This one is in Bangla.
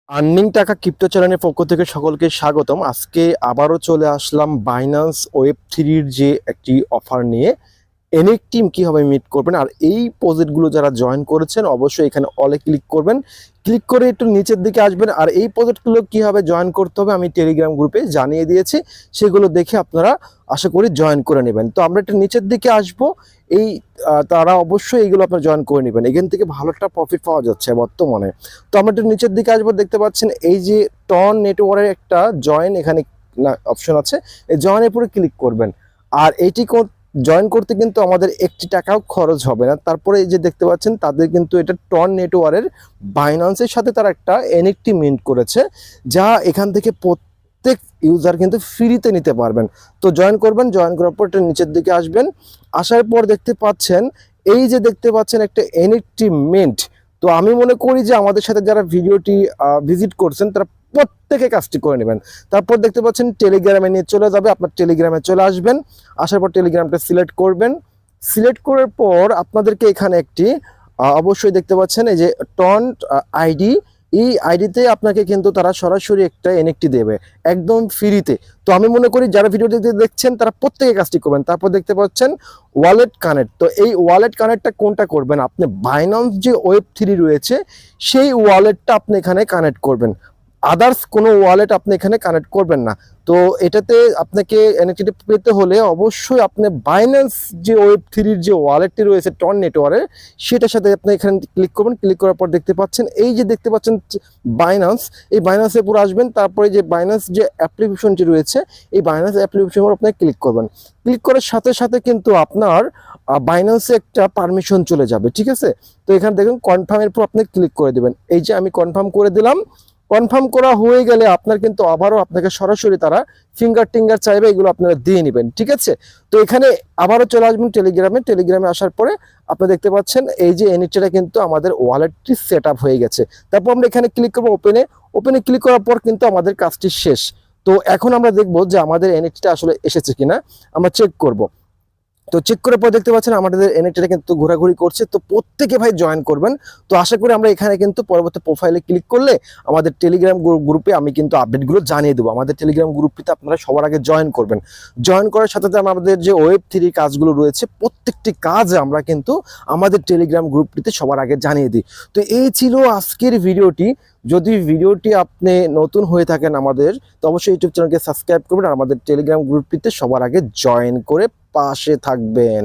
আর্নিং টাকা ক্রিপ্টো চ্যানেলের পক্ষ থেকে সকলকে স্বাগতম। আজকে আবারও চলে আসলাম বাইন্যান্স ওয়েব থ্রির যে একটি অফার নিয়ে। এনএক টিম কীভাবে মিট করবেন আর এই প্রজেক্টগুলো যারা জয়েন করেছেন অবশ্যই এখানে অলে ক্লিক করবেন। ক্লিক করে একটু নিচের দিকে আসবেন আর এই প্রজেক্টগুলো কীভাবে জয়েন করতে হবে আমি টেলিগ্রাম গ্রুপে জানিয়ে দিয়েছি, সেগুলো দেখে আপনারা আশা করি জয়েন করে নেবেন। তো আমরা একটু নিচের দিকে আসব, এই তারা অবশ্যই এইগুলো আপনারা জয়েন করে নেবেন। এখান থেকে ভালো একটা প্রফিট পাওয়া যাচ্ছে বর্তমানে। তো আমরা একটু নিচের দিকে আসবো, দেখতে পাচ্ছেন এই যে টন নেটওয়ার্কের একটা জয়েন এখানে অপশন আছে, এই জয়েনের উপরে ক্লিক করবেন। আর এইটি জয়েন করতে কিন্তু আমাদের একটি টাকাও খরচ হবে না। তারপরে এই যে দেখতে পাচ্ছেন তাদের কিন্তু এটা টন নেটওয়ার্কের বাইন্যান্সের সাথে তারা একটা এনএফটি মিন্ট করেছে, যা এখান থেকে প্রত্যেক ইউজার কিন্তু ফ্রিতে নিতে পারবেন। তো জয়েন করবেন, জয়েন করার পর নিচের দিকে আসবেন। আসার পর দেখতে পাচ্ছেন এই যে দেখতে পাচ্ছেন একটা এনএফটি মিন্ট। তো আমি মনে করি যে আমাদের সাথে যারা ভিডিওটি ভিজিট করছেন তারা প্রত্যেকে কাজটি করে নেবেন। তারপর দেখতে পাচ্ছেন টেলিগ্রামে নিয়ে চলে যাবে, আপনার টেলিগ্রামে চলে আসবেন। আসার পর টেলিগ্রামটা সিলেক্ট করবেন। সিলেক্ট করার পর আপনাদেরকে এখানে একটি অবশ্যই দেখতে পাচ্ছেন এই যে টন আইডি, এই আইডিতে আপনাকে কিন্তু তারা সরাসরি একটা এনএফটি দেবে একদম ফ্রিতে। তো আমি মনে করি যারা ভিডিওটি দেখছেন তারা প্রত্যেকে কাজটি করবেন। তারপর দেখতে পাচ্ছেন ওয়ালেট কানেক্ট। তো এই ওয়ালেট কানেক্টটা কোনটা করবেন, আপনি বাইন্যান্স যে ওয়েব থ্রি রয়েছে সেই ওয়ালেটটা আপনি এখানে কানেক্ট করবেন, আদার্স কোনো ওয়ালেট আপনি এখানে কানেক্ট করবেন না। তো এটাতে আপনাকে এনএফটি পেতে হলে অবশ্যই আপনি বাইন্যান্স যে ওয়েব থ্রির যে ওয়ালেটটি রয়েছে টন নেটওয়ার্কের সেটার সাথে আপনি এখানে ক্লিক করবেন। ক্লিক করার পর দেখতে পাচ্ছেন এই যে দেখতে পাচ্ছেন বাইন্যান্স, এই বাইন্যান্সের উপর আসবেন। তারপরে যে বাইন্যান্স যে অ্যাপ্লিকেশনটি রয়েছে এই বাইন্যান্স অ্যাপ্লিকেশনের উপর আপনি ক্লিক করবেন। ক্লিক করার সাথে সাথে কিন্তু আপনার বাইন্যান্সে একটা পারমিশন চলে যাবে, ঠিক আছে। তো এখানে দেখুন কনফার্মের উপর আপনি ক্লিক করে দেবেন। এই যে আমি কনফার্ম করে দিলাম। কনফার্ম করা হয়ে গেলে আপনার কিন্তু আবারও আপনাকে সরাসরি তারা ফিঙ্গার টিঙ্গার চাইবে, এগুলো আপনারা দিয়ে নেবেন, ঠিক আছে। তো এখানে আবারও চলে আসবেন টেলিগ্রামে। টেলিগ্রামে আসার পরে আপনি দেখতে পাচ্ছেন এই যে এনএফটিটা কিন্তু আমাদের ওয়ালেটটি সেট আপ হয়ে গেছে। তারপর আমরা এখানে ক্লিক করবো ওপেনে। ওপেনে ক্লিক করার পর কিন্তু আমাদের কাজটি শেষ। তো এখন আমরা দেখবো যে আমাদের এনএফটিটা আসলে এসেছে কিনা, আমরা চেক করব। তো চেক করার পর দেখতে পাচ্ছেন আমাদের এনএফটিটা কিন্তু ঘোরাঘুরি করছে। তো প্রত্যেকে ভাই জয়েন করবেন। তো আশা করি আমরা এখানে কিন্তু পরবর্তী প্রোফাইলে ক্লিক করলে আমাদের টেলিগ্রাম গ্রুপে আমি কিন্তু আপডেটগুলো জানিয়ে দেবো। আমাদের টেলিগ্রাম গ্রুপটিতে আপনারা সবার আগে জয়েন করবেন। জয়েন করার সাথে সাথে আমাদের যে ওয়েব থ্রি কাজগুলো রয়েছে প্রত্যেকটি কাজ আমরা কিন্তু আমাদের টেলিগ্রাম গ্রুপটিতে সবার আগে জানিয়ে দিই। তো এই ছিল আজকের ভিডিওটি। যদি ভিডিওটি আপনি নতুন হয়ে থাকেন আমাদের, তো অবশ্যই ইউটিউব চ্যানেলকে সাবস্ক্রাইব করবেন আর আমাদের টেলিগ্রাম গ্রুপটিতে সবার আগে জয়েন করে পাশে থাকবেন।